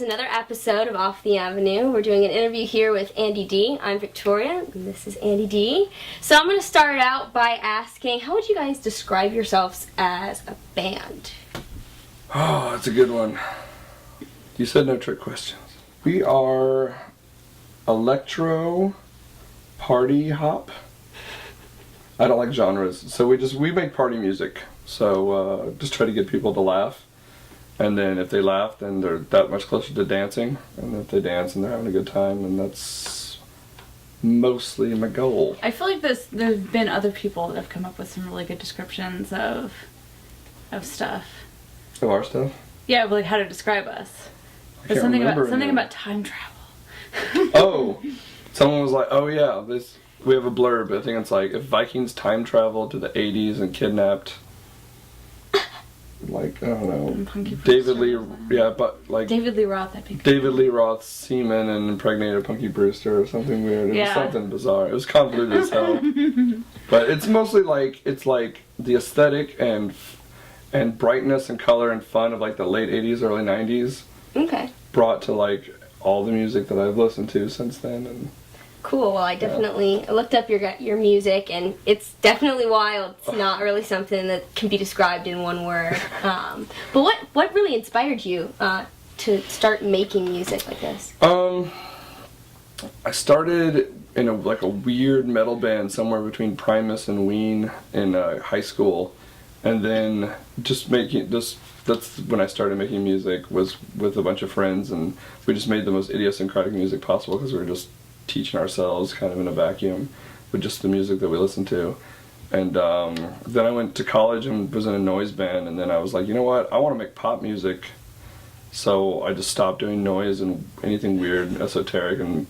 another episode of Off the Avenue. We're doing an interview here with Andy D. I'm Victoria, and this is Andy D. So I'm going to start out by asking, how would you guys describe yourselves as a band? Oh, that's a good one. You said no trick questions. We are electro party hop. I don't like genres, so we make party music. So just try to get people to laugh. And then if they laugh, then they're that much closer to dancing. And if they dance and they're having a good time, then that's mostly my goal. I feel like there's been other people that have come up with some really good descriptions of stuff. Of our stuff? Yeah, like how to describe us. There's something about time travel. Oh, someone was like, "Oh yeah, we have a blurb. I think it's like if Vikings time traveled to the '80s and kidnapped." Like, I don't know, David Lee Roth, I think. David Lee Roth's semen and impregnated Punky Brewster or something weird. It was something bizarre. It was convoluted as hell. But it's mostly like the aesthetic and brightness and color and fun of like the late 80s, early 90s. Okay. Brought to like all the music that I've listened to since then. And cool. Well, I definitely looked up your music, and it's definitely wild. It's not really something that can be described in one word. But what really inspired you to start making music like this? I started in a weird metal band somewhere between Primus and Ween in high school, and then that's when I started making music, was with a bunch of friends, and we just made the most idiosyncratic music possible because we were just teaching ourselves kind of in a vacuum with just the music that we listened to. And then I went to college and was in a noise band, and then I was like, you know what, I want to make pop music. So I just stopped doing noise and anything weird and esoteric, and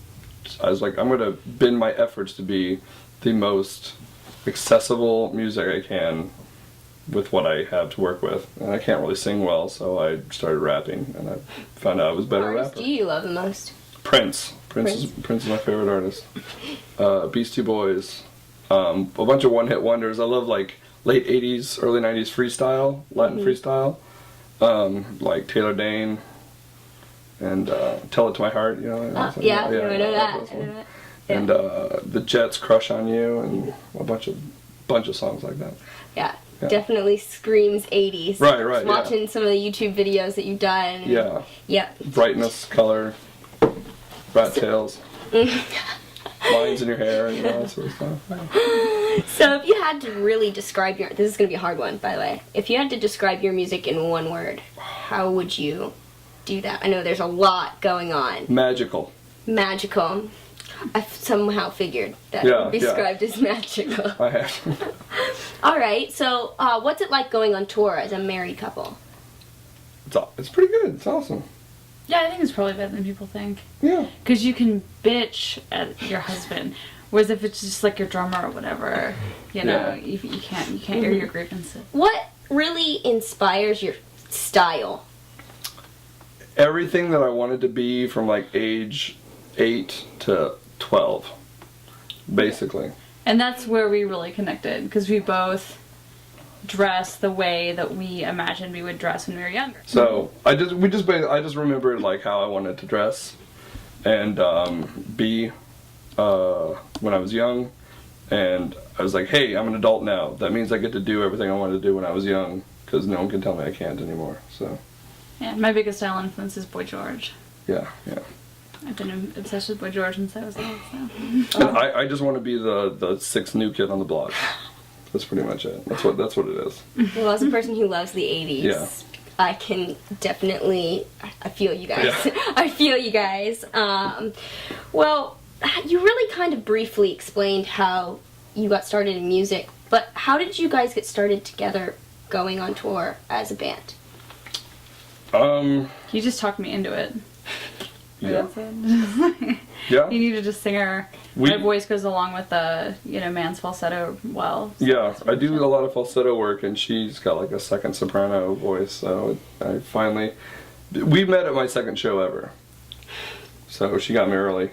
I was like, I'm going to bend my efforts to be the most accessible music I can with what I have to work with. And I can't really sing well, so I started rapping, and I found out I was a better rapper. Who do you love the most? Prince is my favorite artist. Beastie Boys. A bunch of one-hit wonders. I love like late 80s, early 90s freestyle, Latin freestyle. Like Taylor Dane and Tell It to My Heart, you know. I know that. And the Jets' Crush on You, and a bunch of songs like that. Yeah. Definitely screams 80s. Right. Watching some of the YouTube videos that you've done. Yeah. Yeah. Brightness, color, rat tails, lines in your hair, and all that sort of stuff. So if you had to really describe this is going to be a hard one, by the way. If you had to describe your music in one word, how would you do that? I know there's a lot going on. Magical. Magical. I've somehow figured that it would be described as magical. I have. All right, so what's it like going on tour as a married couple? It's pretty good. It's awesome. Yeah, I think it's probably better than people think. Yeah. Because you can bitch at your husband, whereas if it's just like your drummer or whatever, you know, you can't air your grievances. What really inspires your style? Everything that I wanted to be from like age 8 to 12, basically. And that's where we really connected, because we both dress the way that we imagined we would dress when we were younger. So I just remembered like how I wanted to dress and be when I was young, and I was like, hey, I'm an adult now. That means I get to do everything I wanted to do when I was young, because no one can tell me I can't anymore. So yeah, my biggest style influence is Boy George. Yeah. I've been obsessed with Boy George since I was little. So. I just want to be the sixth new kid on the block. That's pretty much it. That's what it is. Well, as a person who loves the 80s, I can definitely, I feel you guys. Yeah. I feel you guys. Well, you really kind of briefly explained how you got started in music, but how did you guys get started together going on tour as a band? You just talked me into it. Yeah. You needed a singer. My voice goes along with the, man's falsetto well. So yeah, I do a lot of falsetto work, and she's got like a second soprano voice, so we met at my second show ever. So she got me early.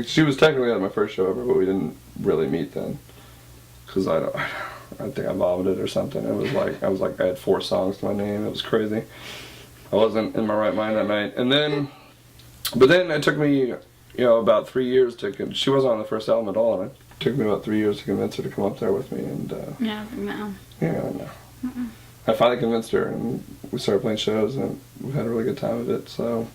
She was technically at my first show ever, but we didn't really meet then. Because I think I vomited or something. It was like, I had 4 songs to my name. It was crazy. I wasn't in my right mind that night. And then But then it took me, about 3 years she wasn't on the first album at all, and it took me about 3 years to convince her to come up there with me, and Yeah, no. yeah, no. I finally convinced her, and we started playing shows, and we had a really good time of it, so.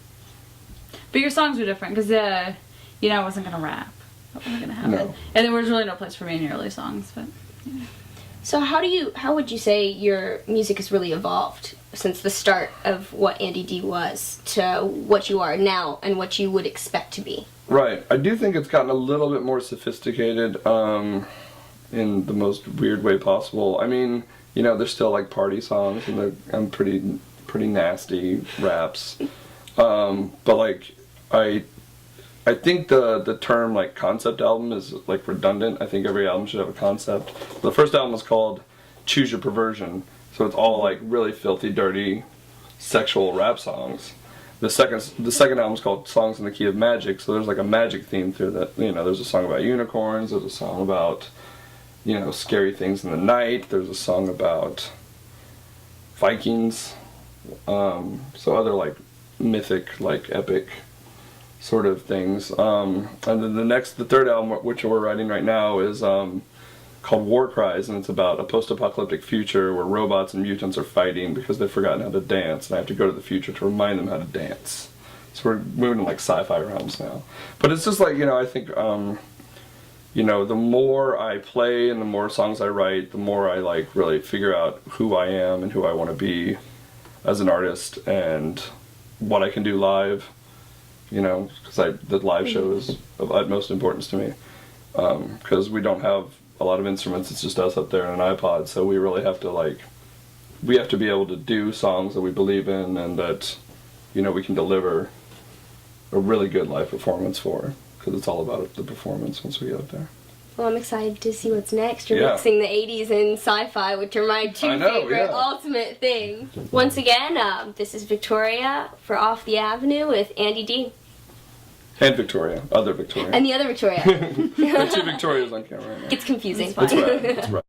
But your songs were different, because, I wasn't going to rap. That wasn't going to happen. No. And there was really no place for me in your early songs, but, So how would you say your music has really evolved since the start of what Andy D was to what you are now and what you would expect to be? Right. I do think it's gotten a little bit more sophisticated, in the most weird way possible. I mean, there's still like party songs and pretty nasty raps. But like I think the term like concept album is like redundant. I think every album should have a concept. The first album was called Choose Your Perversion, so it's all like really filthy, dirty, sexual rap songs. The second album is called Songs in the Key of Magic, so there's like a magic theme through that. There's a song about unicorns. There's a song about scary things in the night. There's a song about Vikings. So other like mythic, like epic sort of things. And then the third album, which we're writing right now, is called War Cries, and it's about a post-apocalyptic future where robots and mutants are fighting because they've forgotten how to dance, and I have to go to the future to remind them how to dance. So we're moving to like sci-fi realms now. But it's just like, I think, the more I play and the more songs I write, the more I like really figure out who I am and who I want to be as an artist and what I can do live. Because the live show is of utmost importance to me. Because we don't have a lot of instruments, it's just us up there on an iPod, so we really have to we have to be able to do songs that we believe in and that, we can deliver a really good live performance for, because it's all about the performance once we get up there. Well, I'm excited to see what's next. You're Yeah. mixing the 80s and sci-fi, which are my two favorite ultimate things. Once again, this is Victoria for Off the Avenue with Andy D. And Victoria, other Victoria. And the other Victoria. There are two Victorias on camera right now. It's confusing. It's fine. That's right. That's right.